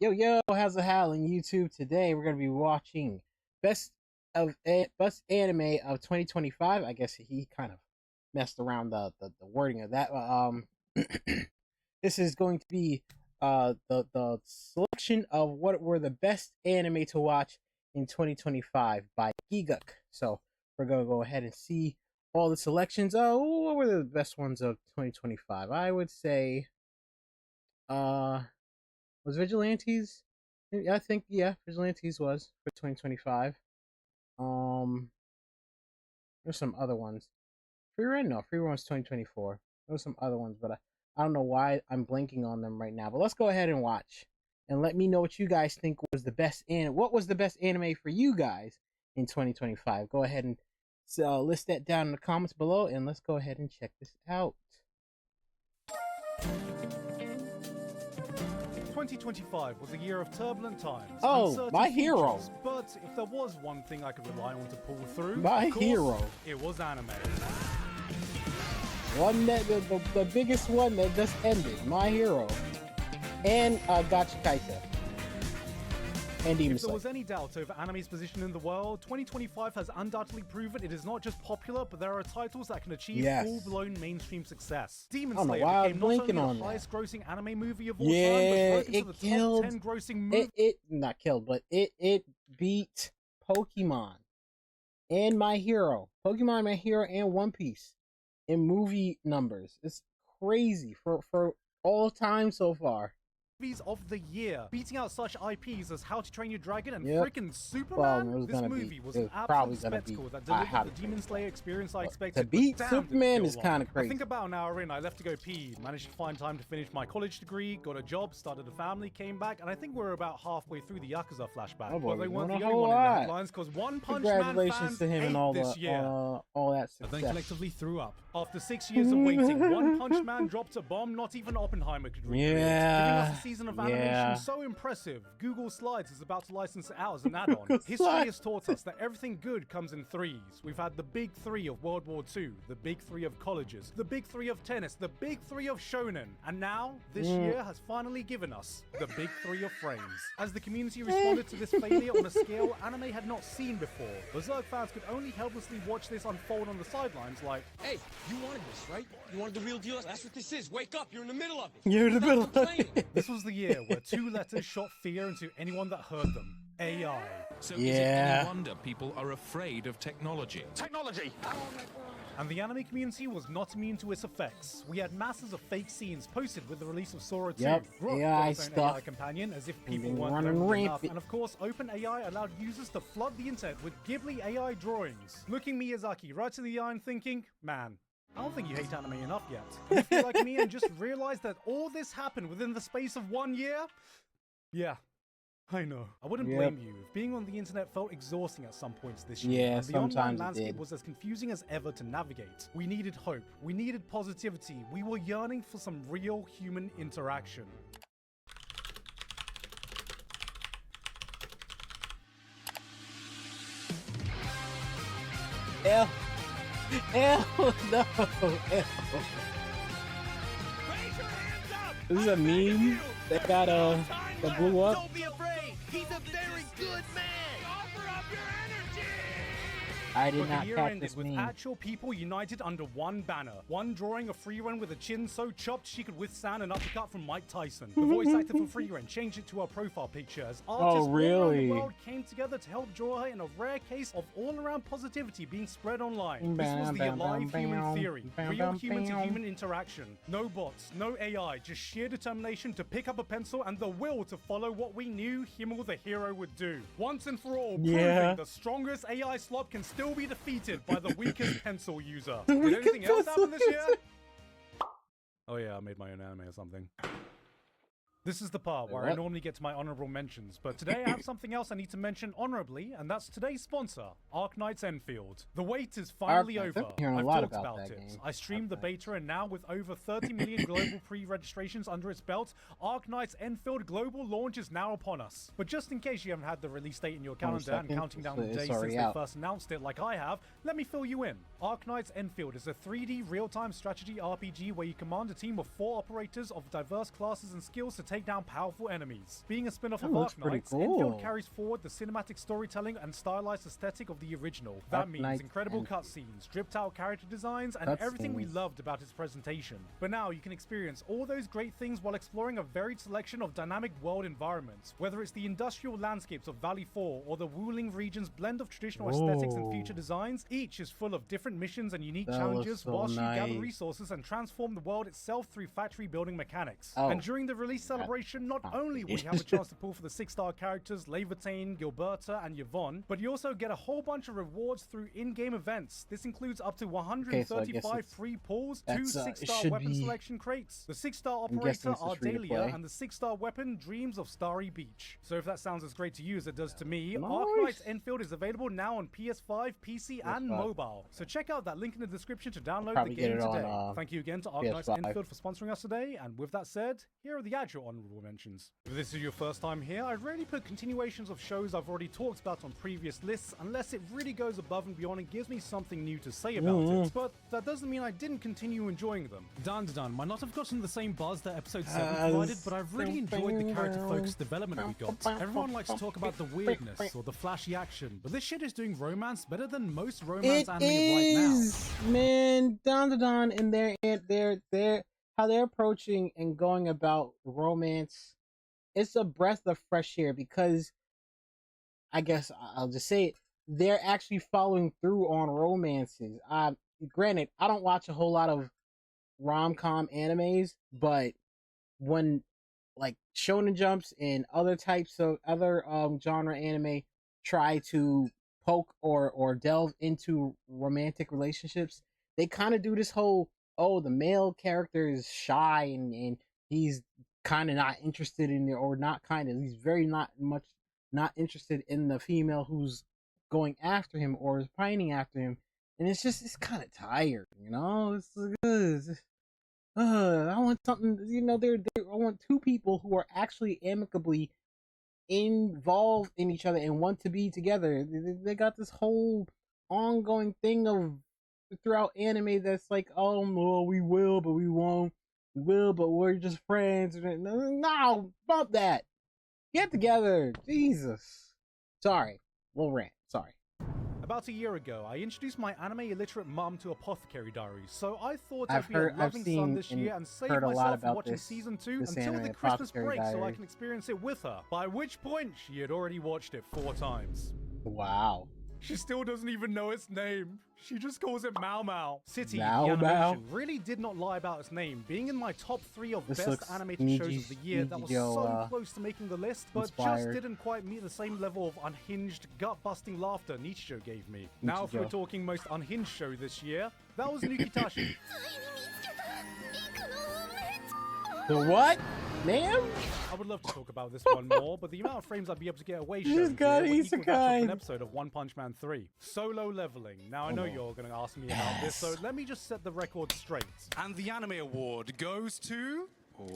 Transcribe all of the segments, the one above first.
Yo, how's it howling YouTube? Today we're gonna be watching best anime of 2025. I guess he kind of messed around the wording of that. This is going to be the selection of what were the best anime to watch in 2025 by Giguk. So we're gonna go ahead and see all the selections. What were the best ones of 2025? I would say was Vigilantes? I think Vigilantes was for 2025. There's some other ones. Free Run was 2024. There's some other ones, but I don't know why I'm blanking on them right now. But let's go ahead and watch and let me know what you guys think was the best what was the best anime for you guys in 2025. Go ahead and list that down in the comments below, and let's go ahead and check this out. 2025 was a year of turbulent times. Oh, my hero. But if there was one thing I could rely on to pull through, my hero, it was anime. One that the biggest one that just ended, My Hero, and Gacha Kaita. And if there was any doubt over anime's position in the world, 2025 has undoubtedly proven it is not just popular, but there are titles that can achieve full-blown mainstream success. Demon Slayer became not only the highest-grossing anime movie of all time, but broke into the top 10 grossing movie. It not killed, but it beat Pokemon and My Hero, My Hero, and One Piece in movie numbers. It's crazy for all time so far. Of the year, beating out such IPs as How to Train Your Dragon and freaking Superman. This movie was an absolute spectacle that delivered the Demon Slayer experience I expected. To beat Superman is kind of crazy. I think about an hour in, I left to go pee, managed to find time to finish my college degree, got a job, started a family, came back, and I think we're about halfway through the Yakuza flashback. But they weren't the only one in the headlines, because One Punch Man fans to him and all this year. All that success. But then collectively threw up. After 6 years of waiting, One Punch Man dropped a bomb not even Oppenheimer could recreate, giving us a season of animation so impressive. Google Slides is about to license it out as an add-on. History has taught us that everything good comes in threes. We've had the big three of World War II, the big three of colleges, the big three of tennis, the big three of shonen, and now this year has finally given us the big three of frames. As the community responded to this failure on a scale anime had not seen before, Berserk fans could only helplessly watch this unfold on the sidelines like, hey, you wanted this, right? You wanted the real deal? That's what this is. Wake up, you're in the middle of it. You're in the middle of it. This was the year where two letters shot fear into anyone that heard them. AI. So is it any wonder people are afraid of technology? Technology! And the anime community was not immune to its effects. We had masses of fake scenes posted with the release of Sora 2. AI stuff. AI companion, as if people weren't learning enough. And of course, OpenAI allowed users to flood the internet with Ghibli AI drawings. Looking Miyazaki right to the eye and thinking, man, I don't think you hate anime enough yet. You feel like me and just realized that all this happened within the space of 1 year? Yeah, I know. I wouldn't blame you if being on the internet felt exhausting at some points this year. And the online landscape was as confusing as ever to navigate. We needed hope. We needed positivity. We were yearning for some real human interaction. Hell no. This is a meme that got that blew up. Don't be afraid. He's a very good man. Offer up your energy. I did not the year catch ended this with meme. actual people united under one banner. One drawing a Free Run with a chin so chopped she could withstand an uppercut from Mike Tyson. The voice actor for Free Run changed it to her profile picture as artists all around the world came together to help draw her in a rare case of all-around positivity being spread online. This was the alive human theory. Real human-to-human interaction. No bots, no AI, just sheer determination to pick up a pencil and the will to follow what we knew Himmel the hero would do. Once and for all, proving the strongest AI slop can still be defeated by the weakest pencil user. Did anything else happen this year? Oh yeah, I made my own anime or something. This is the part where I normally get to my honorable mentions, but today I have something else I need to mention honorably, and that's today's sponsor, Arknight's Enfield. The wait is finally over. I've talked about it. I streamed the beta, and now with over 30 million global pre-registrations under its belt, Arknight's Enfield global launch is now upon us. But just in case you haven't had the release date in your calendar and counting down the days since they first announced it like I have, let me fill you in. Arknight's Enfield is a 3D real-time strategy RPG where you command a team of 4 operators of diverse classes and skills to take down powerful enemies. Being a spin-off That of looks Ark pretty Knights, cool. Enfield carries forward the cinematic storytelling and stylized aesthetic of the original. That Ark means Knights incredible and cutscenes, dripped-out character designs, and everything we cutscenes. loved about its presentation. But now you can experience all those great things while exploring a varied selection of dynamic world environments. Whether it's the industrial landscapes of Valley 4 or the Wuling region's blend of traditional aesthetics and future designs, each is full of different missions and unique That challenges looks so whilst you gather nice. resources and transform the world itself through factory building mechanics. Oh. And during the release celebration, not only will you have a chance to pull for the 6-star characters Levatane, Gilberta, and Yvonne, but you also get a whole bunch of rewards through in-game events. This includes up to 135 free pulls, 2 6-star weapon selection crates, the 6-star operator Ardalia, and the 6-star weapon Dreams of Starry Beach. So if that sounds as great to you as it does to me, Ark Knights Enfield is available now on PS5, PC, and mobile. So check out that link in the description to download the game today. Thank you again to Ark Knights Enfield for sponsoring us today, and with that said, here are the actual honorable mentions. If this is your first time here, I rarely put continuations of shows I've already talked about on previous lists unless it really goes above and beyond and gives me something new to say about it. But that doesn't mean I didn't continue enjoying them. Dun might not have gotten the same buzz that episode 7 provided, but I've really enjoyed the character-focused development we got. Everyone likes to talk about the weirdness or the flashy action, but this shit is doing romance better than most romance anime right now. Man, Dun, and they're how they're approaching and going about romance. It's a breath of fresh air because I guess I'll just say it. They're actually following through on romances. Granted, I don't watch a whole lot of rom-com animes, but when like Shonen Jumps and other types of other genre anime try to poke or delve into romantic relationships, they kind of do this whole, oh, the male character is shy and he's kind of not interested in it, or not kind of, he's very not interested in the female who's going after him or is pining after him, and it's kind of tired, you know. I want something, you know. I want two people who are actually amicably involved in each other and want to be together. They got this whole ongoing thing of throughout anime that's like, oh, well, we will, but we won't. We will, but we're just friends. No, bump that. Get together, Jesus. Sorry, little rant. Sorry. About a year ago, I introduced my anime illiterate mum to Apothecary Diaries, so I thought I'd be a loving son this year and save myself from watching season 2 until the Christmas break so I can experience it with her. By which point, she had already watched it 4 times. Wow. She still doesn't even know its name. She just calls it Mau Mau. City, Mau the animation, Mau? really did not lie about its name, being in my top 3 of This best animated shows of the year that was so close to making the list, but just didn't quite meet the same level of unhinged, gut-busting laughter Nichijou gave me. Now, if we're talking most unhinged show this year, that was Nukitashi. The what? Ma'am? I would love to talk about this one more, but the amount of frames I'd be able to get away showing This guy, would he's equal a that of kind. an episode of One Punch Man 3. Solo leveling. Now, I know you're going to ask me about this, so let me just set the record straight. And the anime award goes to...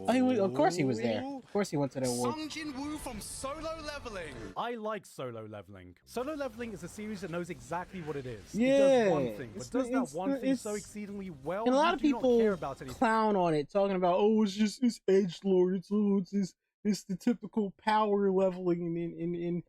Of course he was there. Of course he went to the award. Sung Jin-woo from Solo Leveling. I like Solo Leveling. Solo Leveling is a series that knows exactly what it is. Yeah, it does one thing, but does that one thing so exceedingly well, and a lot of do not people care about anything. clown on it, talking about, oh, it's just this edgelord, so it's the typical power leveling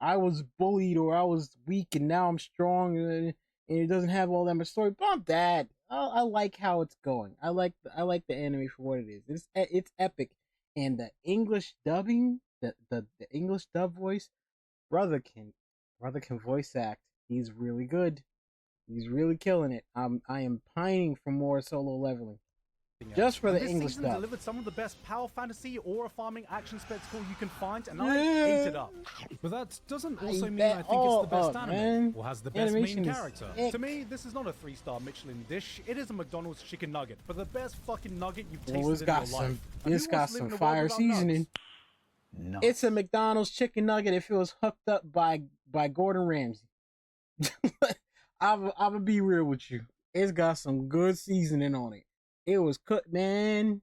I was bullied or I was weak and now I'm strong, and it doesn't have all that much story. Bump that. I like how it's going. I like the anime for what it is. It's epic, and the English dubbing, the English dub voice, brother can voice act. He's really good. He's really killing it. I am pining for more Solo Leveling. Just for the English season dub. delivered some of the best power fantasy or farming action spectacle you can find, and I ate it up. But that doesn't also mean I think it's the best anime, man. or has the best Animation main is character. sick. To me, this is not a 3-star Michelin dish, it is a McDonald's chicken nugget, but the best fucking nugget you've tasted in your life. It's got some fire seasoning. It's a McDonald's chicken nugget if it was hooked up by Gordon Ramsay. I'm gonna be real with you. It's got some good seasoning on it. It was cooked, man.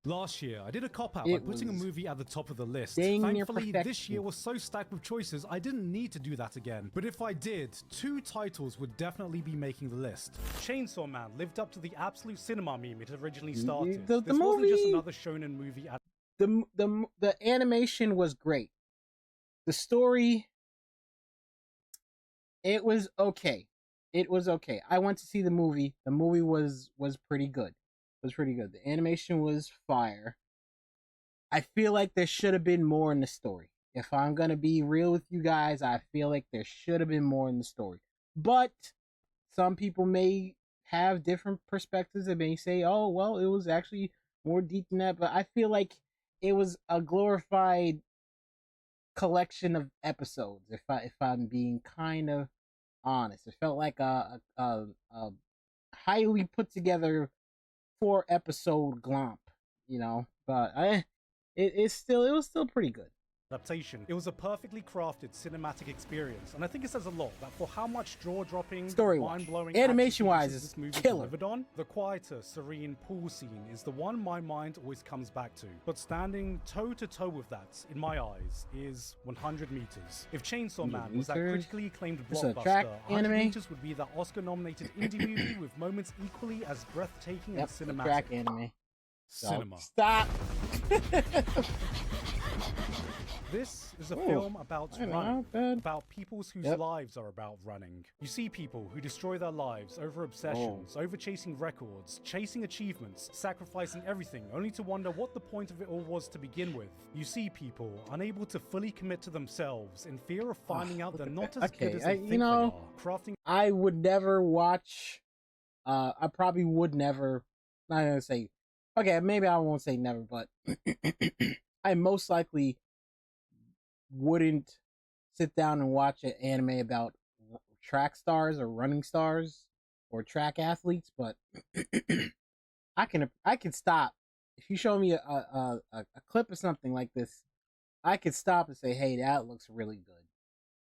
Last year, I did a cop-out by It putting a was movie at the top of the list. dang near Thankfully, this perfection. year was so stacked with choices, I didn't need to do that again. But if I did, 2 titles would definitely be making the list. Chainsaw Man lived up to the absolute cinema meme it originally started. The This wasn't just movie- another shonen movie. The animation was great. The story, it was okay. It was okay. I went to see the movie. The movie was pretty good. It was pretty good. The animation was fire. I feel like there should have been more in the story. If I'm gonna be real with you guys, I feel like there should have been more in the story. But some people may have different perspectives. They may say, "Oh, well, it was actually more deep than that." But I feel like it was a glorified collection of episodes. If I'm being kind of honest, it felt like a highly put together 4-episode glomp, you know. But it was still pretty good. Adaptation. It was a perfectly crafted cinematic experience, and I think it says a lot that for how much jaw-dropping, Story-wise, mind-blowing, animation-wise, action is this movie killer. delivered on, the quieter, serene pool scene is the one my mind always comes back to. But standing toe-to-toe with that, in my eyes, is 100 meters. If Chainsaw Man was that critically acclaimed This is a blockbuster, track 100 anime. meters would be that Oscar-nominated indie movie with moments equally as breathtaking Yep, and the cinematic. track anime. Cinema. Stop. This is a Ooh, film about I know, running, bad. about peoples whose Yep. lives are about running. You see people who destroy their lives over obsessions, over chasing records, chasing achievements, sacrificing everything, only to wonder what the point of it all was to begin with. You see people unable to fully commit to themselves in fear of finding out they're not as good as they think they are, crafting I would never watch. I probably would never. Not gonna say. Okay, maybe I won't say never, but I most likely wouldn't sit down and watch an anime about track stars or running stars or track athletes. But I can stop if you show me a clip of something like this. I could stop and say, "Hey, that looks really good.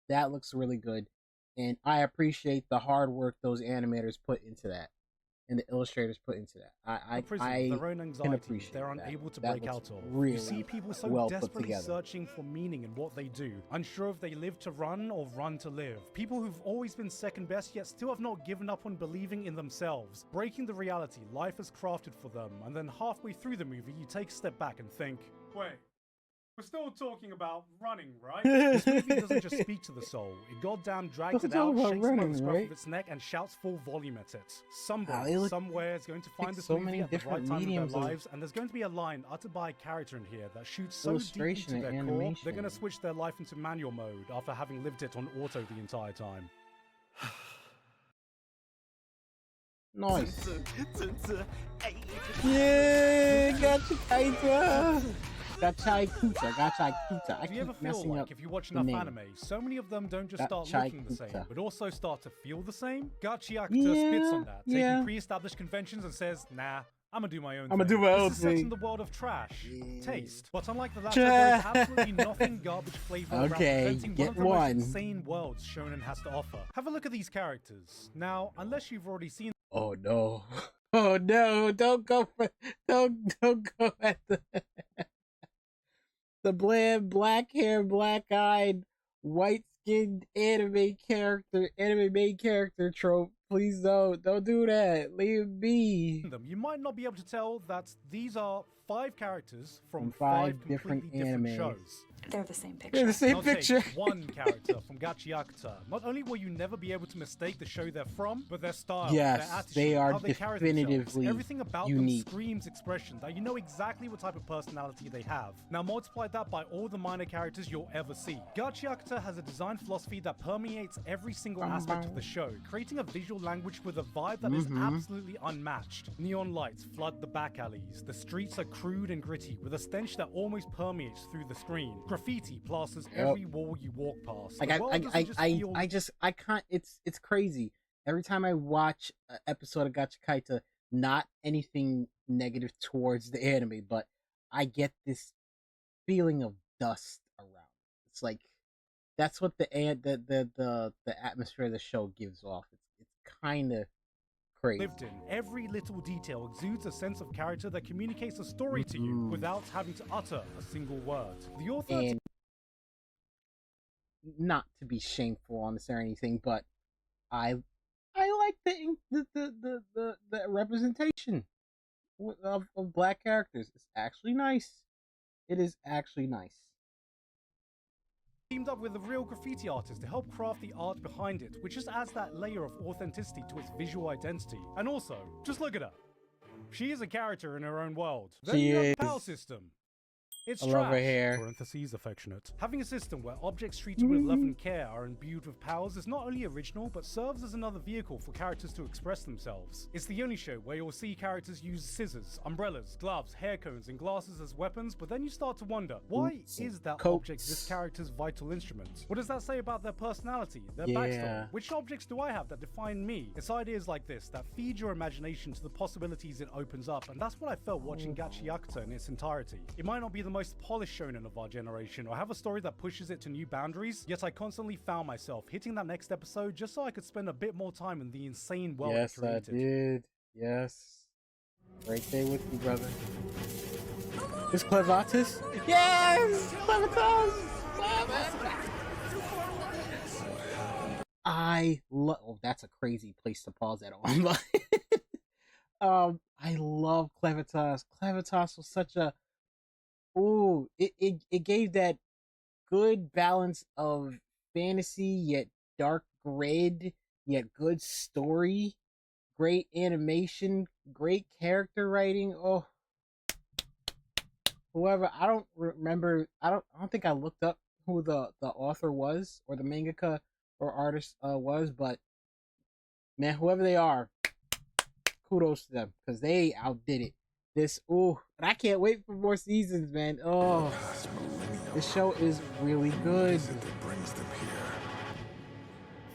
That looks really good," and I appreciate the hard work those animators put into that. And the illustrators put into that. the prison I of their own can anxiety appreciate they're that. unable to That break looks out of. really You see people so well put desperately together. searching for meaning in what they do, unsure if they live to run or run to live. People who've always been second best yet still have not given up on believing in themselves, breaking the reality life has crafted for them, and then halfway through the movie you take a step back and think, wait, we're still talking about running, right? This movie doesn't just speak to the soul. It goddamn drags it out, shakes it by the scruff of its neck, and shouts full volume at it. Somebody, somewhere is going to find this so movie many at the right different time in their mediums of lives, and there's going to be a line uttered by a character in here that shoots so deep illustration into their and core, animation. they're going to switch their life into manual mode after having lived it on auto the entire time. Nice. Yeah, gotcha, Kaita. Gotcha, Kuta. Gotcha, Kuta. I Do you ever keep feel messing like up if you watch the enough name. anime, so many of them don't just start Gachai looking the same, Kuta. but also start to feel the same? Gachiakta Yeah, spits on that, taking yeah. pre-established conventions and says, nah, I'm gonna do my own thing. I'ma do my own This is set thing. in the world of trash, taste. But unlike the latter, Tra- there is absolutely nothing garbage flavor around Okay, presenting one get of the one. most insane worlds Shonen has to offer. Have a look at these characters. Now, unless you've already seen Oh no. Oh no, don't go go at the bland, black hair, black eyed, white skinned anime main character trope. Please don't do that. Leave me. them, you might not be able to tell that these are 5 characters from From 5 completely different different animes. shows. They're the same They're picture. the same Now picture. take one character from Gachiakta. Not only will you never be able to mistake the show they're from, but their style, Yes, their attitude, they are how they carry themselves, definitively everything about unique. them screams expression that you know exactly what type of personality they have. Now multiply that by all the minor characters you'll ever see. Gachiakta has a design philosophy that permeates every single aspect of the show, creating a visual language with a vibe that is absolutely unmatched. Neon lights flood the back alleys. The streets are crude and gritty, with a stench that almost permeates through the screen. Graffiti plasters every wall you walk past. Like The world doesn't just feel I can't. It's crazy. Every time I watch an episode of Gacha Kaita, not anything negative towards the anime, but I get this feeling of dust around. It's like that's what the atmosphere of the show gives off. It's kind of crazy. lived in. Every little detail exudes a sense of character that communicates a story to you without having to utter a single word. The author... And not to be shameful on this or anything, but I like the representation of black characters. It's actually nice. It is actually nice. Teamed up with a real graffiti artist to help craft the art behind it, which just adds that layer of authenticity to its visual identity. And also, just look at her. She is a character in her own world. Then you have the PAL system. It's I trash. love her hair. Parentheses affectionate. Having a system where objects treated with love and care are imbued with powers is not only original, but serves as another vehicle for characters to express themselves. It's the only show where you'll see characters use scissors, umbrellas, gloves, hair cones, and glasses as weapons, but then you start to wonder, why is that object this character's vital instrument? What does that say about their personality, their backstory? Which objects do I have that define me? It's ideas like this that feed your imagination to the possibilities it opens up, and that's what I felt watching Gachi Yakuza in its entirety. It might not be the most polished shonen of our generation or have a story that pushes it to new boundaries, yet I constantly found myself hitting that next episode just so I could spend a bit more time in the insane world it created. Yes, I did. Yes. Right there with you, brother. Is Clevatis? Yes! Clevatis! I love... Oh, that's a crazy place to pause that on. I love Clevitas. Clevitas was such a... Ooh, it gave that good balance of fantasy, yet dark grid, yet good story, great animation, great character writing. Oh, whoever, I don't remember, I don't think I looked up who the author was, or the mangaka or artist was, but man, whoever they are, kudos to them, because they outdid it. And I can't wait for more seasons, man. Oh, this show is really good.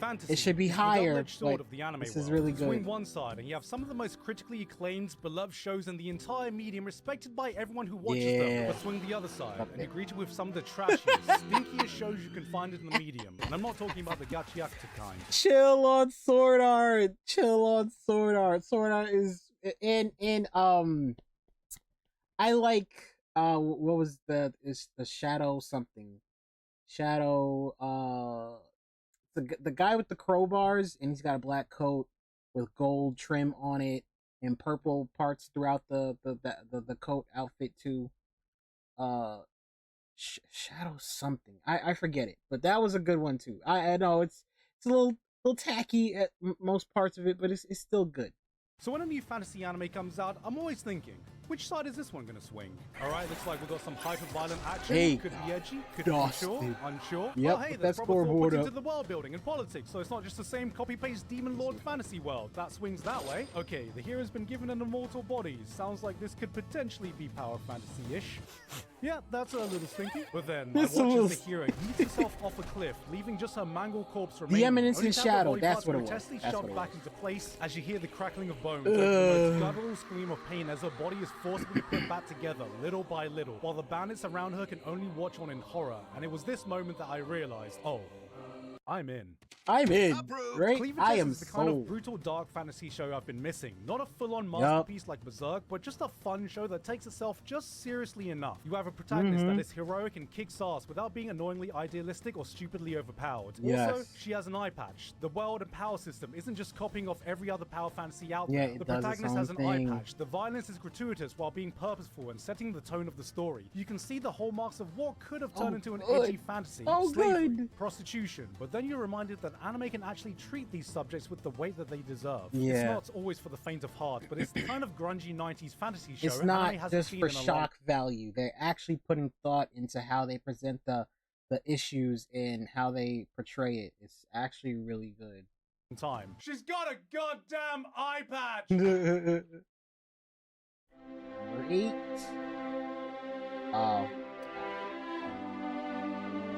Fantasy it should be higher, but of the anime this is world. really good. Swing one side and you have some of the most critically acclaimed, beloved shows in the entire medium, respected by everyone who watches them. But swing the other side and you're greeted with some of the trashiest, stinkiest shows you can find in the medium. And I'm not talking about the Gachi Yakuza kind. Chill on Sword Art. Chill on Sword Art. Sword Art is I like what was the Shadow something. Shadow the guy with the crowbars, and he's got a black coat with gold trim on it and purple parts throughout the coat outfit too. Shadow something. I forget it, but that was a good one too. I know it's a little tacky at most parts of it, but it's still good. So when a new fantasy anime comes out, I'm always thinking, which side is this one gonna swing? Alright, looks like we've got some hyper-violent action. Hey, could be edgy, could be unsure. Yep, well, hey, that's proper thought put up into the world building and politics, so it's not just the same copy-paste Demon Lord fantasy world. That swings that way. Okay, the hero's been given an immortal body. Sounds like this could potentially be power fantasy-ish. Yeah, that's a little stinky. But then, I watch as the hero yeets herself off a cliff, leaving just her mangled corpse remaining. The Eminence in Shadow, that's what it was. Grotesquely That's shoved what it back was. into place as you hear the crackling of bones. Like the most guttural scream of pain as her body is forcibly put back together, little by little, while the bandits around her can only watch on in horror. And it was this moment that I realized, oh, I'm in. I'm in, right? Cleaver I Test am is the kind of sold. brutal dark fantasy show I've been missing. Not a full-on masterpiece like Berserk, but just a fun show that takes itself just seriously enough. You have a protagonist that is heroic and kicks ass without being annoyingly idealistic or stupidly overpowered. Also, she has an eye patch. The world and power system isn't just copying off every other power fantasy out there. The protagonist has an eye patch. The violence is gratuitous while being purposeful and setting the tone of the story. You can see the hallmarks of what could have turned into an edgy fantasy, slavery, prostitution, but then you're reminded that anime can actually treat these subjects with the weight that they deserve. It's not always for the faint of heart, but it's the kind of grungy 90s fantasy show. It's not just for shock value. They're actually putting thought into how they present the issues and how they portray it. It's actually really good. Time. She's got a goddamn eye patch! Number 8.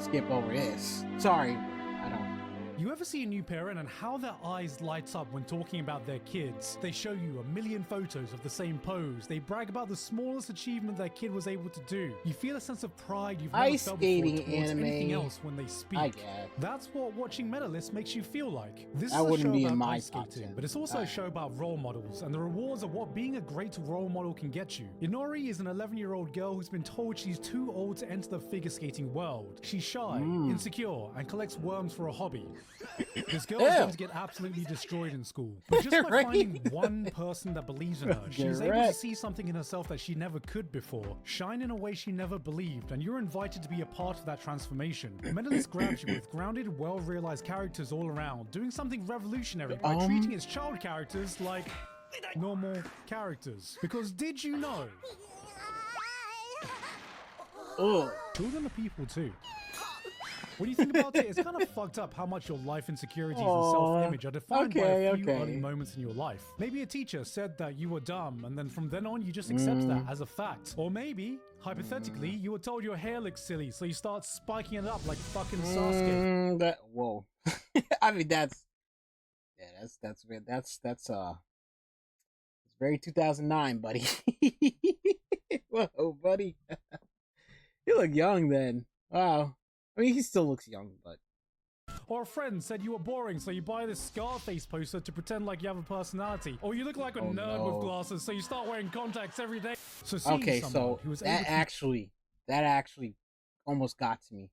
Skip over this. Sorry. I don't You ever see a new parent and how their eyes light up when talking about their kids? They show you a million photos of the same pose. They brag about the smallest achievement their kid was able to do. You feel a sense of pride you've never Ice felt before skating towards anime, anything else when they speak. I guess. That's what watching Medalist makes you feel like. This That is a wouldn't show be in about my ice top skating, 10. but it's also a show about role models and the rewards of what being a great role model can get you. Inori is an 11-year-old girl who's been told she's too old to enter the figure skating world. She's shy, insecure, and collects worms for a hobby. This girl is going to get absolutely destroyed in school. But just by finding one person that believes in her, she's able to see something in herself that she never could before, shine in a way she never believed, and you're invited to be a part of that transformation. Medalist grabs you with grounded, well-realized characters all around, doing something revolutionary by treating its child characters like normal characters. Because did you know? Children are people too. When you think about it, it's kind of fucked up how much your life insecurities and self-image are defined by a few early moments in your life. Maybe a teacher said that you were dumb, and then from then on you just accept that as a fact. Or maybe, hypothetically, you were told your hair looks silly, so you start spiking it up like fucking Sasuke. Whoa. I mean, that's it's very 2009, buddy. Whoa, buddy. You look young then. Wow. I mean, he still looks young, but... Or a friend said you were boring, so you buy this Scarface poster to pretend like you have a personality. Or you look like a nerd with glasses, so you start wearing contacts every day. So that actually almost got to me.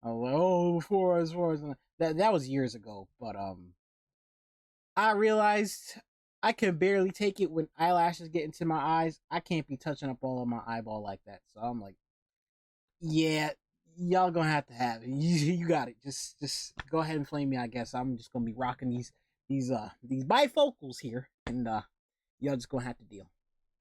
I was like, that was years ago, but I realized I can barely take it when eyelashes get into my eyes. I can't be touching up all of my eyeball like that. So I'm like, yeah, y'all gonna have it. You got it. Just go ahead and flame me, I guess. I'm just gonna be rocking these bifocals here, and y'all just gonna have to deal.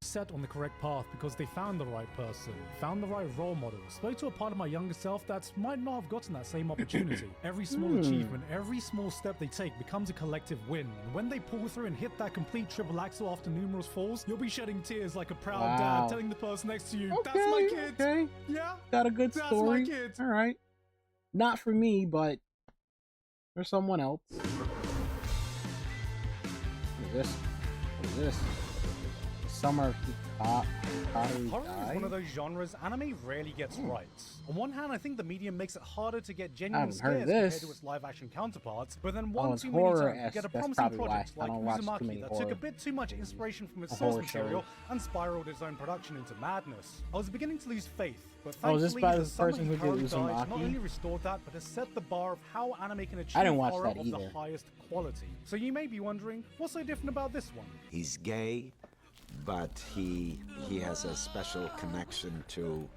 Set on the correct path because they found the right person, found the right role model, spoke to a part of my younger self that might not have gotten that same opportunity. Every small achievement, every small step they take becomes a collective win. And when they pull through and hit that complete triple axel after numerous falls, you'll be shedding tears like a proud dad telling the person next to you, that's my kid. Okay. Yeah. Got a good story. That's my kid. All right. Not for me, but for someone else. What is this? What is this? Summer of Horror is one of those genres anime rarely gets right. On one hand, I think the medium makes it harder to get genuine scares compared to its live-action counterparts, but then one too many times you get a promising project like Uzumaki that took a bit too much inspiration from its source material and spiraled its own production into madness. I was beginning to lose faith, but thankfully the Summer Hikaru Dive not only restored that, but has set the bar of how anime can achieve horror of the highest quality. So you may be wondering, what's so different about this one? He's gay, but he has a special connection to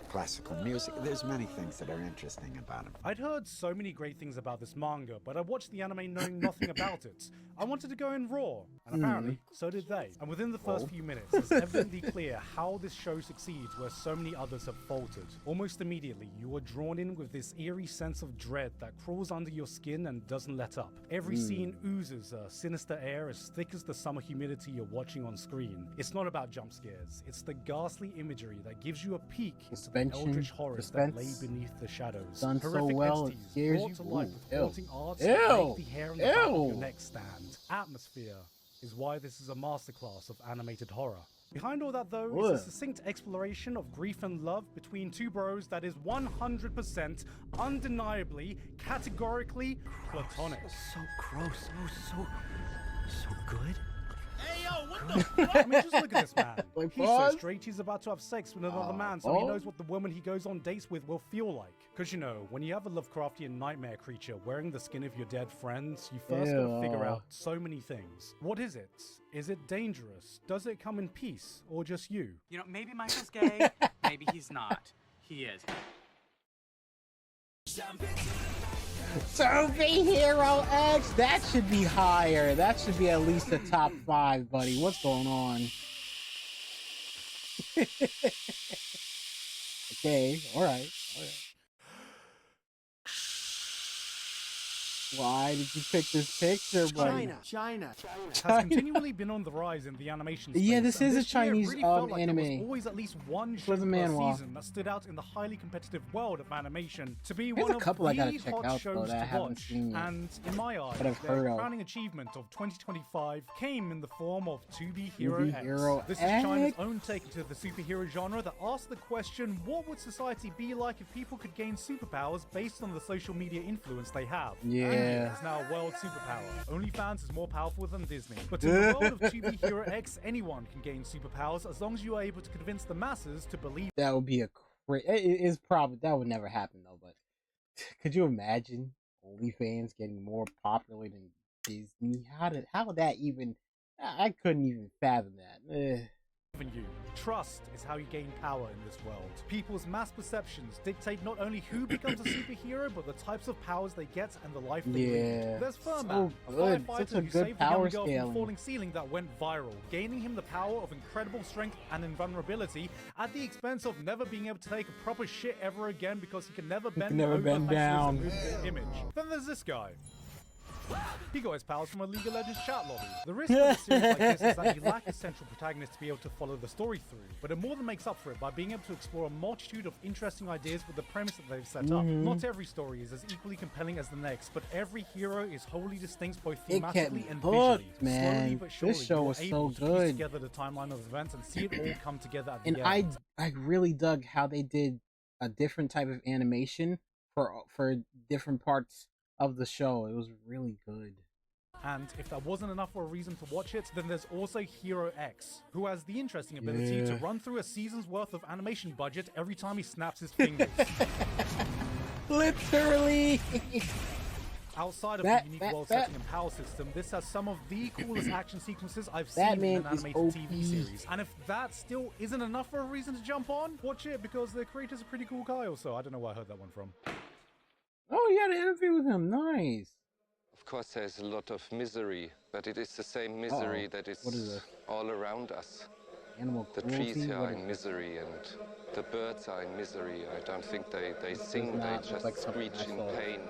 classical music. There's many things that are interesting about him. I'd heard so many great things about this manga, but I watched the anime knowing nothing about it. I wanted to go in raw, and apparently, so did they. And within the first few minutes, it's evidently clear how this show succeeds where so many others have faltered. Almost immediately, you are drawn in with this eerie sense of dread that crawls under your skin and doesn't let up. Every scene oozes a sinister air as thick as the summer humidity you're watching on screen. It's not about jump scares, it's the ghastly imagery that gives you a peek into the eldritch horrors that lay beneath the shadows. Done Horrific so well, entities it scares brought you. to life with haunting arts Ew. that make the hair on the back of your neck stand. Atmosphere is why this is a masterclass of animated horror. Behind all that, though, is a succinct exploration of grief and love between two bros that is 100%, undeniably, categorically platonic. So gross. So good. Hey, yo, what the fuck? I mean, just look at this man. Like, He's so straight, he's about to have sex with another man, so he knows what the woman he goes on dates with will feel like. Because, you know, when you have a Lovecraftian nightmare creature wearing the skin of your dead friends, you first gotta figure out so many things. What is it? Is it dangerous? Does it come in peace? Or just you? You know, maybe Michael's gay, maybe he's not. He is. Superhero X, that should be higher. That should be at least a top 5, buddy. What's going on? Okay, all right. Why did you pick this picture, buddy? China. Has continually been on the rise in the animation space. Yeah, this and is a year Chinese really felt like anime. There was always at least one show was a per manhwa. season that stood out in the highly competitive world of animation to be There's one a of couple I the gotta check hot out, though, shows that I to haven't watch. seen yet. And in my eyes, But I've the heard of. crowning achievement of 2025 came in the form of 2B Hero 2B X. Hero This is China's X? own take into the superhero genre that asks the question, what would society be like if people could gain superpowers based on the social media influence they have? Yeah. India is now a world superpower. OnlyFans is more powerful than Disney. But in the world of 2B Hero X, anyone can gain superpowers as long as you are able to convince the masses to believe. That would be a it is probably that would never happen though. But could you imagine OnlyFans getting more popular than Disney? How would that even? I couldn't even fathom that. You. Trust is how you gain power in this world. People's mass perceptions dictate not only who becomes a superhero, but the types of powers they get and the life they lead. There's Furman, a good. firefighter Such a who good saved the young power girl from scaling. the falling ceiling that went viral, gaining him the power of incredible strength and invulnerability at the expense of never being able to take a proper shit ever again because he can never bend never over bend unless down. there's a movable image. Then there's this guy. He got his powers from a League of Legends chat lobby. The risk of a series like this is that you lack a central protagonist to be able to follow the story through, but it more than makes up for it by being able to explore a multitude of interesting ideas with the premise that they've set up. Not every story is as equally compelling as the next, but every hero is wholly distinct both It thematically kept and hooked, visually. man. Slowly but surely, This show you're was so able to piece good. together the timeline of events and see it all come together at the And end. I really dug how they did a different type of animation for different parts of the show. It was really good. And if that wasn't enough for a reason to watch it, then there's also Hero X, who has the interesting ability to run through a season's worth of animation budget every time he snaps his fingers. Literally. Outside of That- the unique that- world that- setting and power system, this has some of the coolest action sequences I've That seen in an man is animated OP. TV series. And if that still isn't enough for a reason to jump on, watch it because the creator's a pretty cool guy also. I don't know where I heard that one from. Oh, you had an interview with him. Nice. Of course, there's a lot of misery, but it is the same misery that is What is this? all around us. Animal The cruelty. trees here What are is in this? misery, and the birds are in misery. I don't think they This sing, does they not look just like something screech I in saw. pain.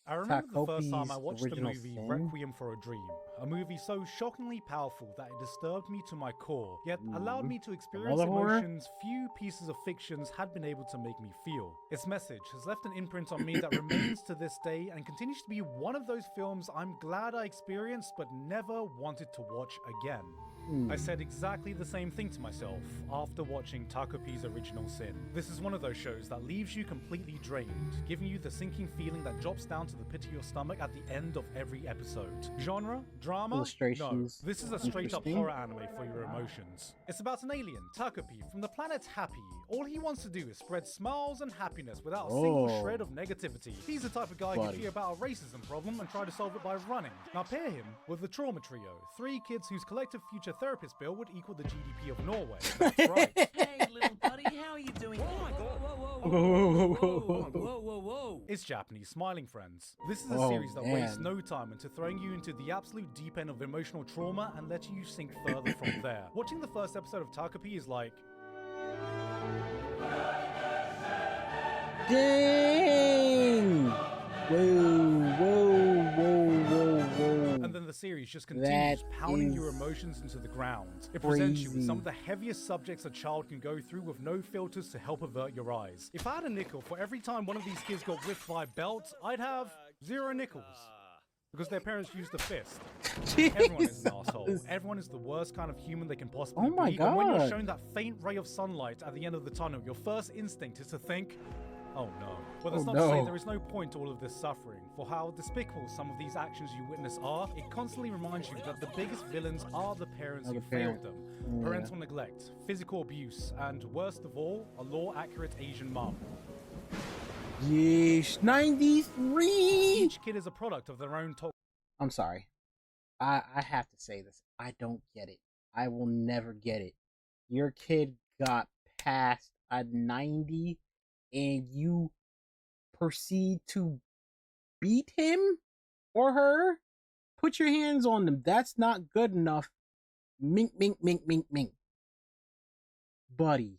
I remember the first time I Takopi's watched the Original movie Sin? Requiem for a Dream, a movie so shockingly powerful that it disturbed me to my core, yet allowed me to experience Another horror? emotions few pieces of fictions had been able to make me feel. Its message has left an imprint on me that remains to this day and continues to be one of those films I'm glad I experienced but never wanted to watch again. I said exactly the same thing to myself after watching Takopi's Original Sin. This is one of those shows that leaves you completely drained, giving you the sinking feeling that drops down to the pit of your stomach at the end of every episode. Genre? Drama? No. Illustrations. This is a straight up Interesting. horror anime for your emotions. It's about an alien, Takopi, from the planet Happy. All he wants to do is spread smiles and happiness without a single Oh. shred of negativity. He's the type of guy who'd Buddy. hear about a racism problem and try to solve it by running. Now pair him with the Trauma Trio, 3 kids whose collective future therapist bill would equal the GDP of Norway. That's right. Hey, little buddy, how are you doing? Whoa, whoa, whoa, whoa. It's Japanese Smiling Friends. This is a Oh, series that wastes man. no time into throwing you into the absolute deep end of emotional trauma and letting you sink further from there. Watching the first episode of Takopi is like, Dang! Whoa, whoa, whoa, whoa, whoa. and then the series just continues That pounding your is emotions into the ground. It presents you with crazy. some of the heaviest subjects a child can go through with no filters to help avert your eyes. If I had a nickel for every time one of these kids got whipped by a belt, I'd have 0 nickels. Because their parents used the fist. Everyone is an asshole. Jesus. Everyone is the worst kind of human they can possibly Oh my be. And when you're God. shown that faint ray of sunlight at the end of the tunnel, your first instinct is to think, oh no. But that's Oh not to say no. there is no point to all of this suffering. For how despicable some of these actions you witness are, it constantly reminds you that the biggest villains are the parents Are who the failed parent. them. Yeah. Parental neglect, physical abuse, and worst of all, a law-accurate Asian mum. Yeesh, 93! Each kid is a product of their own I'm sorry. I have to say this. I don't get it. I will never get it. Your kid got past a 90 and you proceed to beat him or her? Put your hands on them. That's not good enough. Mink, mink, mink, mink, mink. Buddy,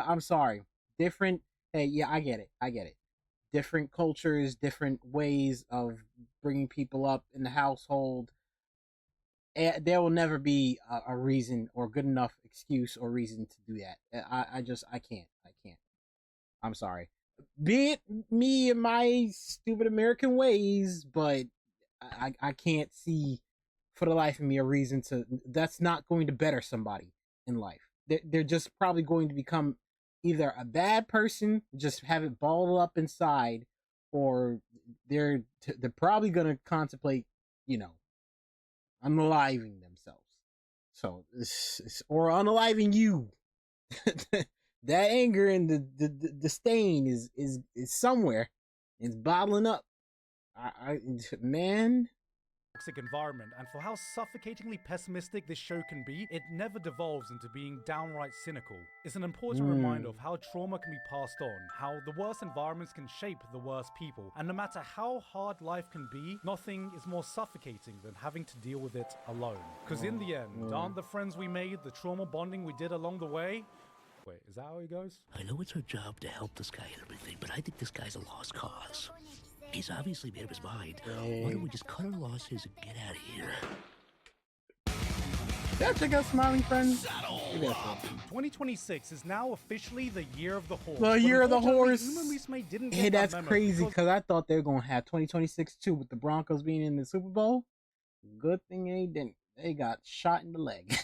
I'm sorry. Different. Hey, yeah, I get it. different cultures, different ways of bringing people up in the household. There will never be a reason or good enough excuse or reason to do that. I can't. I'm sorry. Be it me and my stupid American ways, but I can't see for the life of me a reason to. That's not going to better somebody in life. They're just probably going to become either a bad person, just have it balled up inside, or they're probably going to contemplate, unaliving themselves. So, or unaliving you. That anger and the stain is somewhere. It's bottling up. Man. Toxic environment, and for how suffocatingly pessimistic this show can be, it never devolves into being downright cynical. It's an important reminder of how trauma can be passed on, how the worst environments can shape the worst people, and no matter how hard life can be, nothing is more suffocating than having to deal with it alone. Because in the end, aren't the friends we made, the trauma bonding we did along the way? Wait, is that how he goes? I know it's our job to help this guy and everything, but I think this guy's a lost cause. He's obviously made up his mind. Why don't we just cut our losses and get out of here? Yeah, check out Smiling Friends. 2026 is now officially the year of the horse. The year of the horse. Didn't hey, that's crazy because I thought they were gonna have 2026 too, with the Broncos being in the Super Bowl. Good thing they didn't. They got shot in the leg.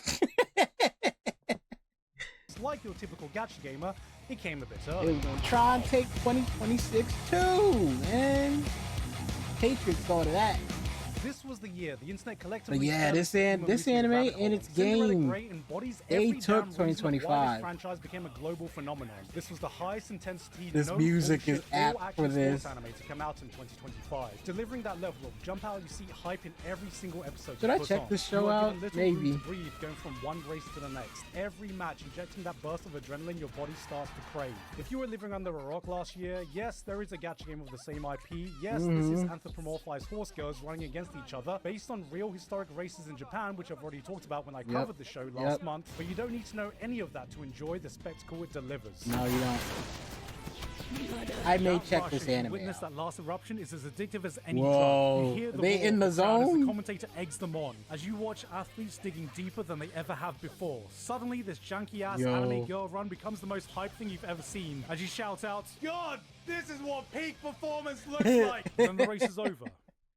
Like your typical gacha gamer, it came a bit early. They were gonna try and take 2026 too, man. Patriots thought of that. This was the year the internet collectively. But yeah, this anime and its game, they took 2025. This franchise became a global phenomenon. This was the highest intensity. This music is apt for this anime to come out in 2025, delivering that level of jump out you see hype in every single episode. Should I check this show out? Maybe. To breathe, going from one race to the next. Every match injecting that burst of adrenaline your body starts to crave. If you were living under a rock last year, yes, there is a gacha game of the same IP. Yes, this is anthropomorphized horse girls running against each other based on real historic races in Japan, which I've already talked about when I covered the show last month, but you don't need to know any of that to enjoy the spectacle it delivers. No, you don't. I may check this anime. Witness that last eruption is as addictive as any Whoa. drug. You hear the they in the zone? As the commentator eggs them on as you watch athletes digging deeper than they ever have before. Suddenly, this janky ass anime girl run becomes the most hype thing you've ever seen as you shout out, "God, this is what peak performance looks like!" Then the race is over.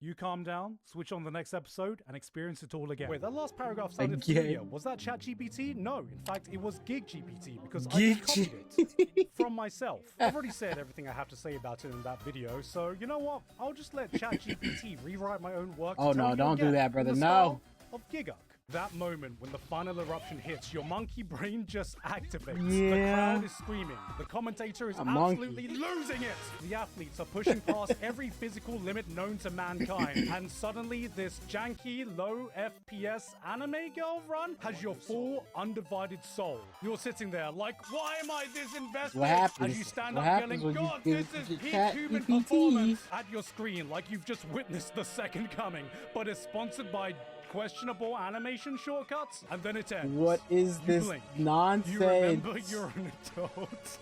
You calm down, switch on the next episode, and experience it all again. Wait, that last paragraph sounded familiar. Was that ChatGPT? No, in fact, it was GigGPT, because I just copied it from myself. I've already said everything I have to say about it in that video, so you know what? I'll just let ChatGPT rewrite my own work. Oh no, don't do that, brother. No. Of Giguk. That moment when the final eruption hits, your monkey brain just activates. Yeah. The crowd is screaming. The commentator is absolutely losing it. The athletes are pushing past every physical limit known to mankind. And suddenly, this janky, low FPS anime girl run has your full, undivided soul. You're sitting there like, why am I this invested? What happens? As you stand What up happens yelling, when God, you this give is peak Chat human GPT? performance at your screen like you've just witnessed the second coming, but it's sponsored by questionable animation shortcuts, and then it ends. What is this nonsense? You remember you're an adult.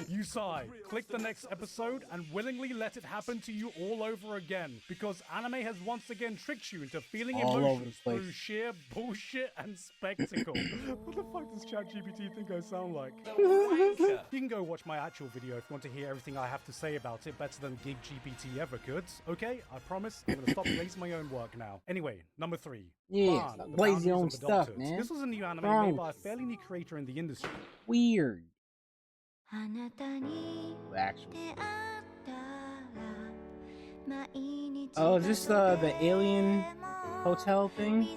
You sigh, click the next episode, and willingly let it happen to you all over again, because anime has once again tricked you into feeling emotions through sheer bullshit and spectacle. What the fuck does ChatGPT think I sound like? You can go watch my actual video if you want to hear everything I have to say about it better than GigGPT ever could. Okay, I promise I'm gonna stop blazing my own work now. Anyway, number 3. Yeah, blaze your own stuff, man. This was a new anime made by a fairly new creator in the industry. Weird. Actually. Oh, is this the alien hotel thing?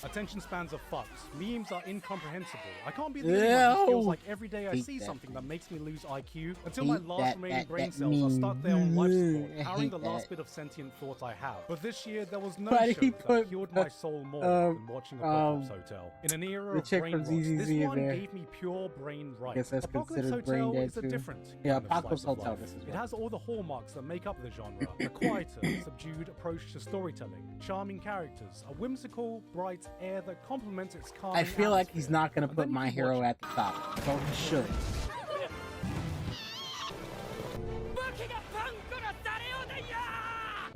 Attention spans are fucked. Memes are incomprehensible. I can't be the only one who feels like every day I see something that makes me lose IQ until my last remaining brain cells are stuck there on life support, powering the last bit of sentient thought I have. But this year, there was no show that healed my soul more than watching Apocalypse Hotel. In an era of brain rot, this one gave me pure brain right. Guess that's Apocalypse considered Hotel brain dead is a too. different Yeah, kind of Apocalypse slice of Hotel. life. This is It has all the hallmarks that make up the genre: a quieter, subdued approach to storytelling, charming characters, a whimsical, bright air that complements its calming I feel like he's atmosphere. not gonna And put then My you can Hero watch at the top, so he should.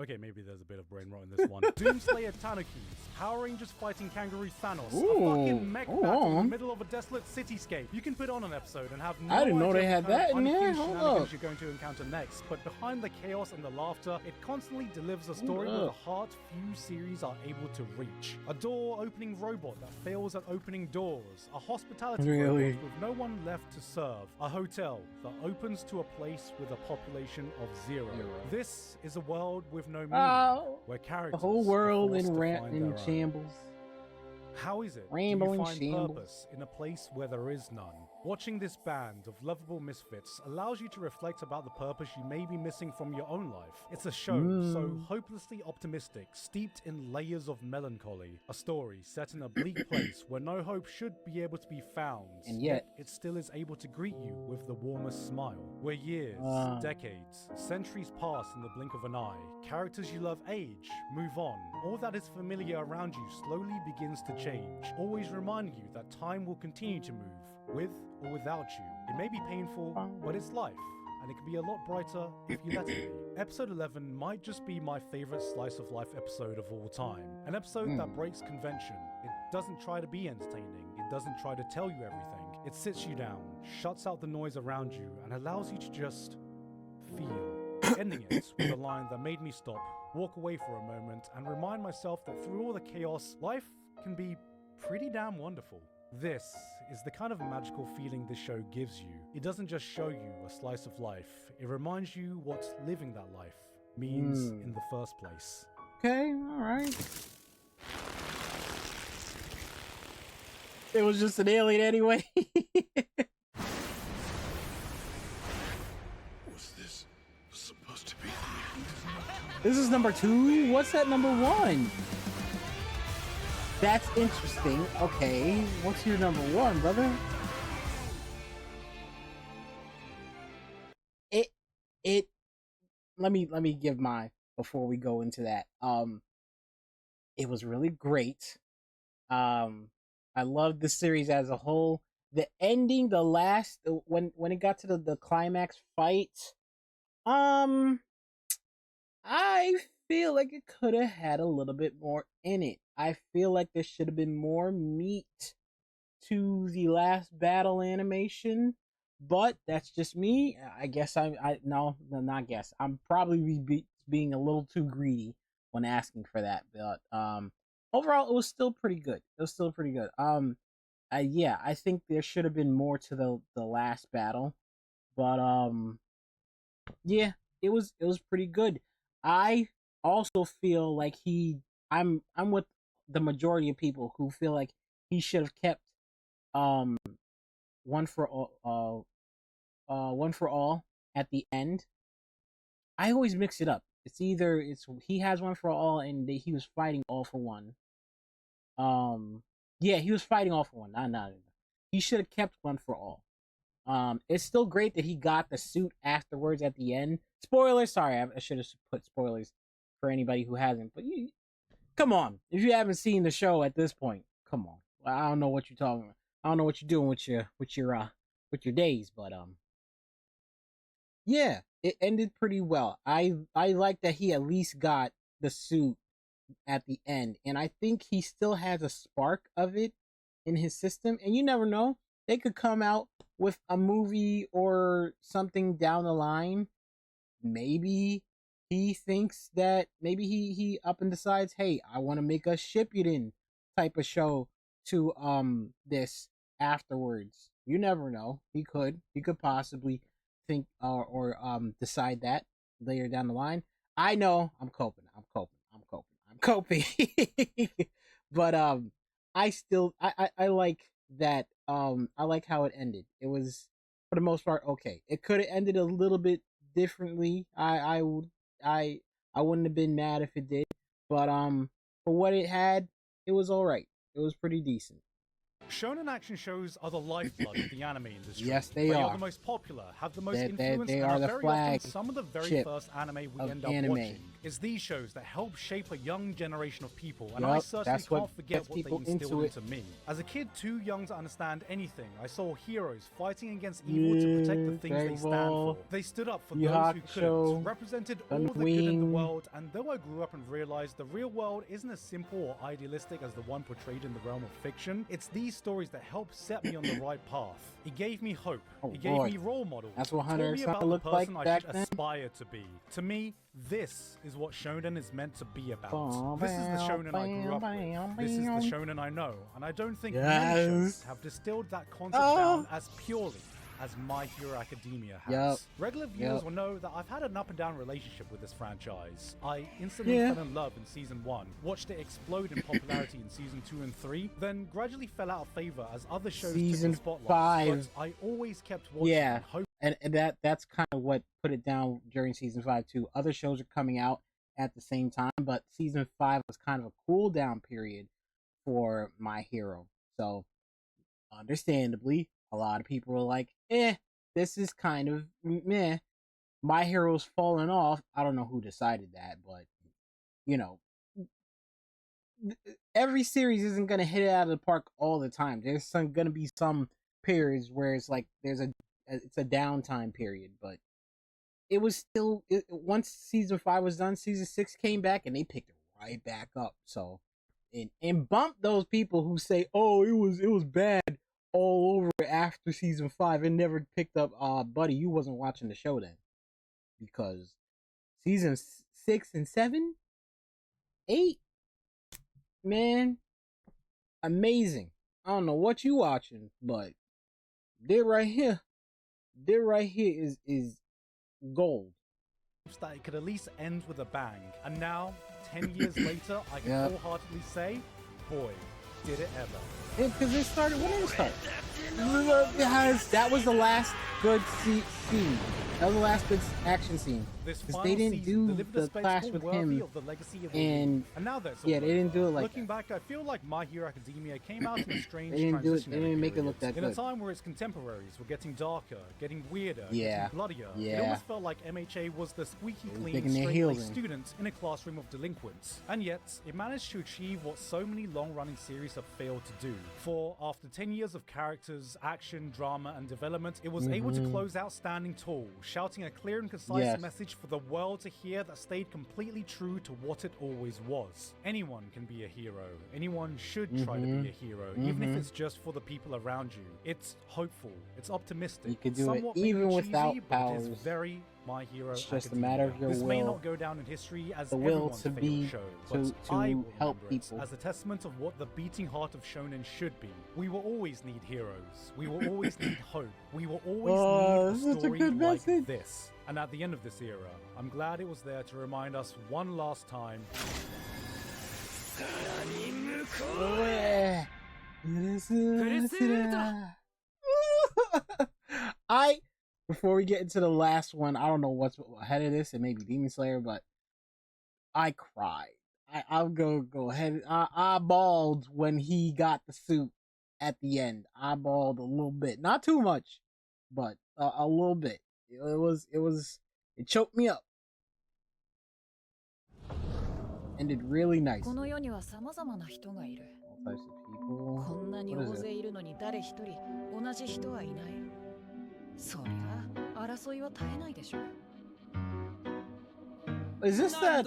Okay, maybe there's a bit of brain rot in this one. Doomslayer Tanukis, Power Rangers fighting Kangaroo Thanos, a fucking mech battle in the middle of a desolate cityscape. You can put on an episode and have no I didn't know idea they had what kind that of in there. unhinged Hold shenanigans up. you're going to encounter next, but behind the chaos and the laughter, it constantly delivers a story where the heart few series are able to reach. A door-opening robot that fails at opening doors, a hospitality robot with no one left to serve, a hotel that opens to a place with a population of zero. This is a world with no meaning, where characters the whole world are forced in to find their own. shambles. How is it Rambling do you find shambles. purpose in a place where there is none? Watching this band of lovable misfits allows you to reflect about the purpose you may be missing from your own life. It's a show so hopelessly optimistic, steeped in layers of melancholy. A story set in a bleak place where no hope should be able to be found, And yet it still is able to greet you with the warmest smile. Where years, decades, centuries pass in the blink of an eye, characters you love age, move on. All that is familiar around you slowly begins to change, always reminding you that time will continue to move, with or without you. It may be painful, but it's life, and it can be a lot brighter if you let it be. Episode 11 might just be my favorite slice of life episode of all time. An episode that breaks convention. It doesn't try to be entertaining. It doesn't try to tell you everything. It sits you down, shuts out the noise around you, and allows you to just feel. Ending it with a line that made me stop, walk away for a moment, and remind myself that through all the chaos, life can be pretty damn wonderful. This is the kind of magical feeling this show gives you. It doesn't just show you a slice of life, it reminds you what living that life means in the first place. Okay, alright. It was just an alien anyway. Was this supposed to be? This is number 2? What's that number 1? That's interesting. Okay, what's your number 1, brother? Let me give my before we go into that. It was really great. I loved the series as a whole. The ending, the last when it got to the climax fight, I feel like it could have had a little bit more in it. I feel like there should have been more meat to the last battle animation, but that's just me. I guess no, not guess. I'm probably being a little too greedy when asking for that, but overall it was still pretty good. Yeah, I think there should have been more to the last battle, but yeah, it was pretty good. I also feel like I'm with the majority of people who feel like he should have kept one for all at the end. I always mix it up. It's either he has one for all and he was fighting all for one. Yeah, he was fighting all for one. Not. He should have kept one for all. It's still great that he got the suit afterwards at the end. Spoilers, sorry, I should have put spoilers for anybody who hasn't. But come on, if you haven't seen the show at this point, come on. I don't know what you're talking about. I don't know what you're doing with your days, but yeah, it ended pretty well. I like that he at least got the suit at the end, and I think he still has a spark of it in his system. And you never know, they could come out with a movie or something down the line. Maybe he thinks that he up and decides, hey, I want to make a Shippuden type of show to this afterwards. You never know. He could possibly think or decide that later down the line. I know I'm coping. But I like that. I like how it ended. It was for the most part okay. It could have ended a little bit differently. I wouldn't have been mad if it did. But for what it had, it was all right. It was pretty decent. Shonen action shows are the lifeblood of the anime industry. Yes, they They are. are the most popular, have the most They influence, are and the are very flag often some of the very ship first anime we of end up anime. watching. It's these shows that help shape a young generation of people, and Yup, I certainly that's what can't forget gets what they people instilled into into me. As a kid too young to understand anything, I saw heroes fighting against evil to protect the things Dragon they stand Ball, for. They stood up for Yu those who Hakusho, couldn't, represented all Gundam the good in the Wing. world, and though I grew up and realized the real world isn't as simple or idealistic as the one portrayed in the realm of fiction, it's these stories that help set me on the right path. It gave me hope. Oh, It gave Lord. me role models. That's what It Hunter taught x me Hunter about the looked like person I back should then. aspire to be. To me, this is what shonen is meant to be about. This is the shonen I grew up with. This is the shonen I know, and I don't think many shows have distilled that concept down as purely as My Hero Academia has. Yup. Regular viewers Yup. will know that I've had an up and down relationship with this franchise. I instantly fell in love in season 1, watched it explode in popularity in season 2 and 3, then gradually fell out of favor as other shows Season took the spotlight. 5. But I always kept watching Yeah, and hoping. and that's kind of what put it down during season 5 too. Other shows are coming out at the same time, but season 5 was kind of a cool down period for My Hero. So, understandably, a lot of people were like, this is kind of meh. My Hero's fallen off. I don't know who decided that, but you know, every series isn't gonna hit it out of the park all the time. There's gonna be some periods where it's like it's a downtime period, but it was still once season 5 was done, season 6 came back and they picked it right back up. So and bump those people who say, "Oh, it was bad all over after season 5 and never picked up." Buddy, you wasn't watching the show then, because season 6 and 7, 8, man, amazing. I don't know what you watching, but this right here is gold. That it could at least end with a bang. And now, 10 years later, I can wholeheartedly say, boy, did it ever. Because it started, when did it start? That was the last good scene. That was the last good action scene. Because they didn't do the clash with him. And now there's they didn't do it like looking back, I feel like My Hero Academia came out in a strange they didn't do it. transitionary They didn't make it look period. that In good. a time where its contemporaries were getting darker, getting weirder, Yeah. getting bloodier. It Yeah. almost felt like MHA was the squeaky clean, digging their straight-laced heels in. student in a classroom of delinquents. And yet, it managed to achieve what so many long-running series have failed to do. For after 10 years of characters, action, drama, and development, it was able to close out standing tall, shouting a clear and concise message for the world to hear that stayed completely true to what it always was. Anyone can be a hero. Anyone should try to be a hero, even if it's just for the people around you. It's hopeful. It's optimistic. You could do it somewhat even maybe without cheesy, but it is powers. very My Hero It's just a Academia. matter of your This may will. not go down in history as The will everyone's to favorite be show, to but I will help remember it people. as a testament of what the beating heart of shonen should be. We will always need heroes. We will always need hope. We will always need a such a story good like message. this. And at the end of this era, I'm glad it was there to remind us one last time. Before we get into the last one, I don't know what's ahead of this. It may be Demon Slayer, but I cried. I'll go ahead. I bawled when he got the suit at the end. I bawled a little bit, not too much, but a little bit. It choked me up. Ended really nice. この世には様々な人がいる。 All types of people. こんなに What 大 is 勢 it? いるのに誰一人同じ人はいない。そりゃ争いは絶えないでしょ。 Is this that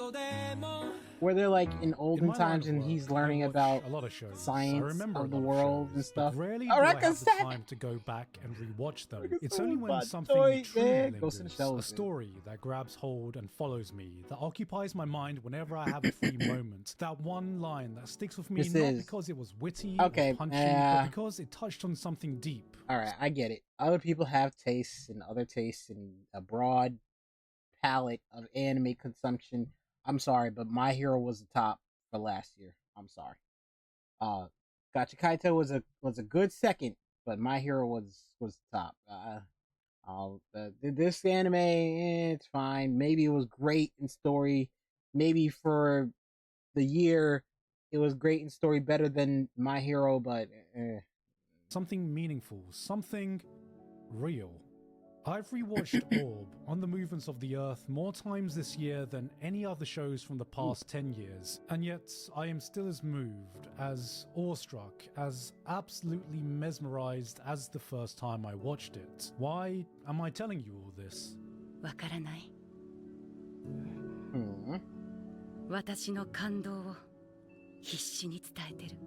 where they're like in olden In my line times of and work, he's I learning watch about a lot of shows. I science remember of a the lot of world shows, and stuff? But rarely I do I reckon have the that- time to go back and rewatch them. Look at It's some only of when my something toys, truly man. Goes to the lingers, shelves, a man. story that grabs hold and follows me, that occupies my mind whenever I have a free moment. That one line that sticks with me This not is- because it was witty Okay, or punchy, yeah. but because it touched on something deep. Alright, I get it. Other people have tastes and other tastes and a broad palette of anime consumption. I'm sorry, but My Hero was the top for last year. I'm sorry. Gacha Kaito was a good second, but My Hero was the top. This anime, it's fine. Maybe it was great in story. Maybe for the year, it was great in story, better than My Hero, but something meaningful, something real. I've rewatched Orb on the Movements of the Earth more times this year than any other shows from the past 10 years, and yet I am still as moved, as awestruck, as absolutely mesmerized as the first time I watched it. Why am I telling you all this? わからない。私の感動を必死に伝えてる。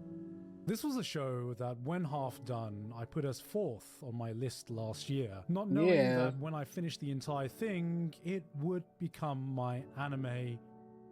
This was a show that, when half done, I put as 4th on my list last year, not knowing that when I finished the entire thing, it would become my anime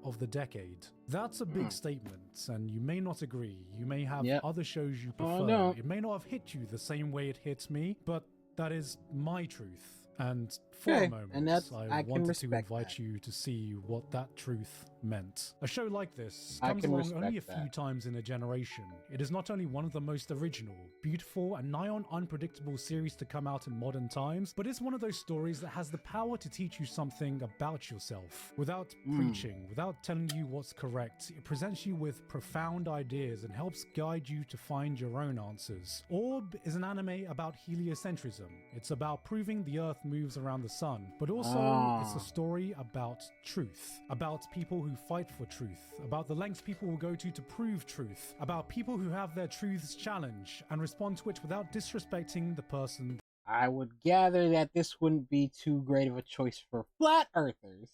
of the decade. That's a big statement, and you may not agree. You may have other shows you prefer. It may not have hit you the same way it hits me, but that is my truth. And for a moment, I wanted to invite you to see what that truth meant. A show like this comes along only a few times in a generation. It is not only one of the most original, beautiful, and nigh on unpredictable series to come out in modern times, but it's one of those stories that has the power to teach you something about yourself. Without preaching, without telling you what's correct, it presents you with profound ideas and helps guide you to find your own answers. Orb is an anime about heliocentrism. It's about proving the Earth moves around the sun, but also it's a story about truth, about people who fight for truth, about the lengths people will go to prove truth, about people who have their truths challenged and respond to it without disrespecting the person. I would gather that this wouldn't be too great of a choice for flat earthers,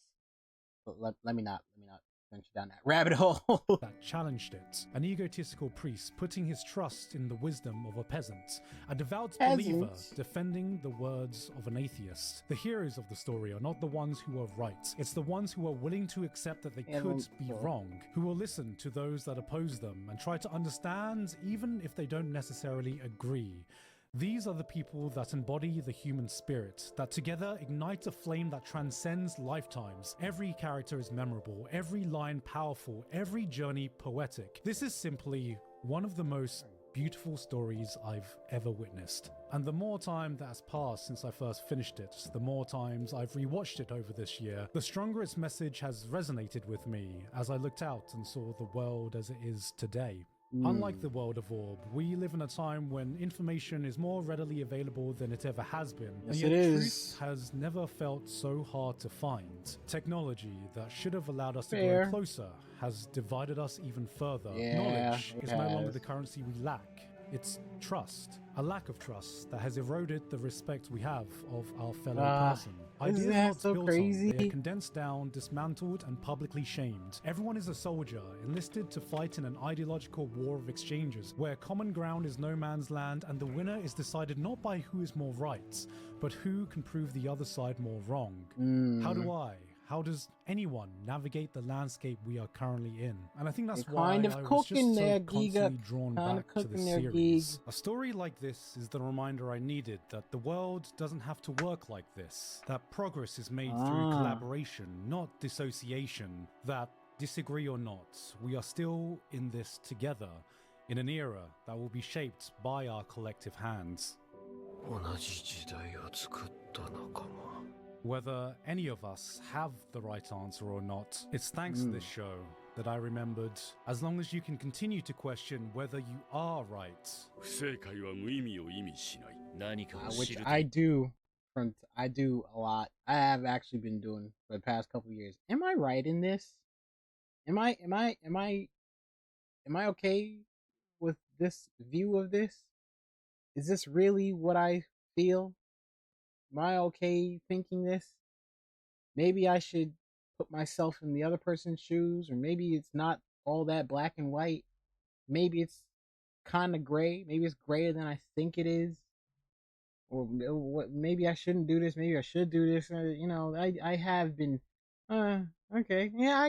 but let me not venture down that rabbit hole. That challenged it. An egotistical priest putting his trust in the wisdom of a peasant. A devout believer defending the words of an atheist. The heroes of the story are not the ones who are right. It's the ones who are willing to accept that they could be wrong, who will listen to those that oppose them and try to understand even if they don't necessarily agree. These are the people that embody the human spirit, that together ignite a flame that transcends lifetimes. Every character is memorable, every line powerful, every journey poetic. This is simply one of the most beautiful stories I've ever witnessed. And the more time that has passed since I first finished it, the more times I've rewatched it over this year, the stronger its message has resonated with me as I looked out and saw the world as it is today. Unlike the world of Orb, we live in a time when information is more readily available than it ever has been. Yes, and yet it truth is. has never felt so hard to find. Technology that should have allowed us to grow closer has divided us even further. Knowledge is no longer the currency we lack. It's trust. A lack of trust that has eroded the respect we have of our fellow person. Ideas isn't that not so built crazy? on, they are condensed down, dismantled, and publicly shamed. Everyone is a soldier, enlisted to fight in an ideological war of exchanges, where common ground is no man's land and the winner is decided not by who is more right, but who can prove the other side more wrong. How does anyone navigate the landscape we are currently in? And I think that's why I was just so constantly drawn back to the series. A story like this is the reminder I needed that the world doesn't have to work like this. That progress is made through collaboration, not dissociation. That, disagree or not, we are still in this together, in an era that will be shaped by our collective hands. Whether any of us have the right answer or not, it's thanks to this show that I remembered, as long as you can continue to question whether you are right. Which I do a lot. I have actually been doing for the past couple of years. Am I right in this? Am I okay with this view of this? Is this really what I feel? Am I okay thinking this? Maybe I should put myself in the other person's shoes, or maybe it's not all that black and white. Maybe it's kind of gray. Maybe it's grayer than I think it is. Or maybe I shouldn't do this. Maybe I should do this. I have been. Okay. Yeah, I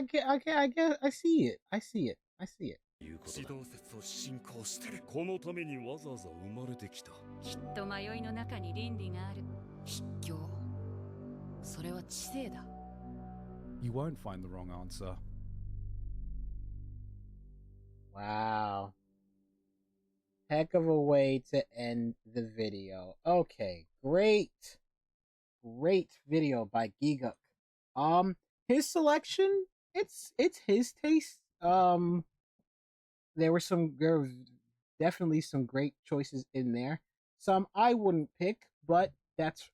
guess. I see it. I see it. 地動説を信仰してこのためにわざわざ生まれてきた。きっと迷いの中に倫理がある。卑怯。それは知性だ。You won't find the wrong answer. Wow. Heck of a way to end the video. Okay, great video by Giguk. His selection, it's his taste. There were definitely some great choices in there. Some I wouldn't pick, but that's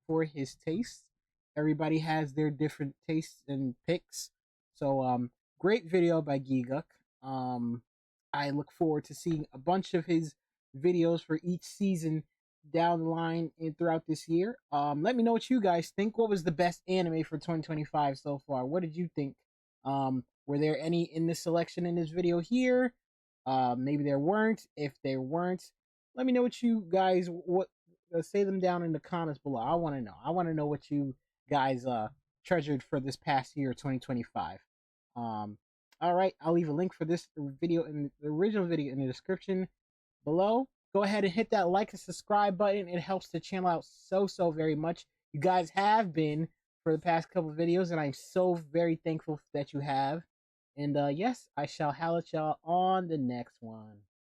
for his taste. Everybody has their different tastes and picks. So great video by Giguk. I look forward to seeing a bunch of his videos for each season down the line and throughout this year. Let me know what you guys think. What was the best anime for 2025 so far? What did you think? Were there any in this selection in this video here? Maybe there weren't. If there weren't, let me know what you guys say them down in the comments below. I want to know. I want to know what you guys treasured for this past year, 2025. All right, I'll leave a link for this video in the original video in the description below. Go ahead and hit that like and subscribe button. It helps the channel out so very much. You guys have been for the past couple of videos, and I'm so very thankful that you have. And yes, I shall holler at y'all on the next one.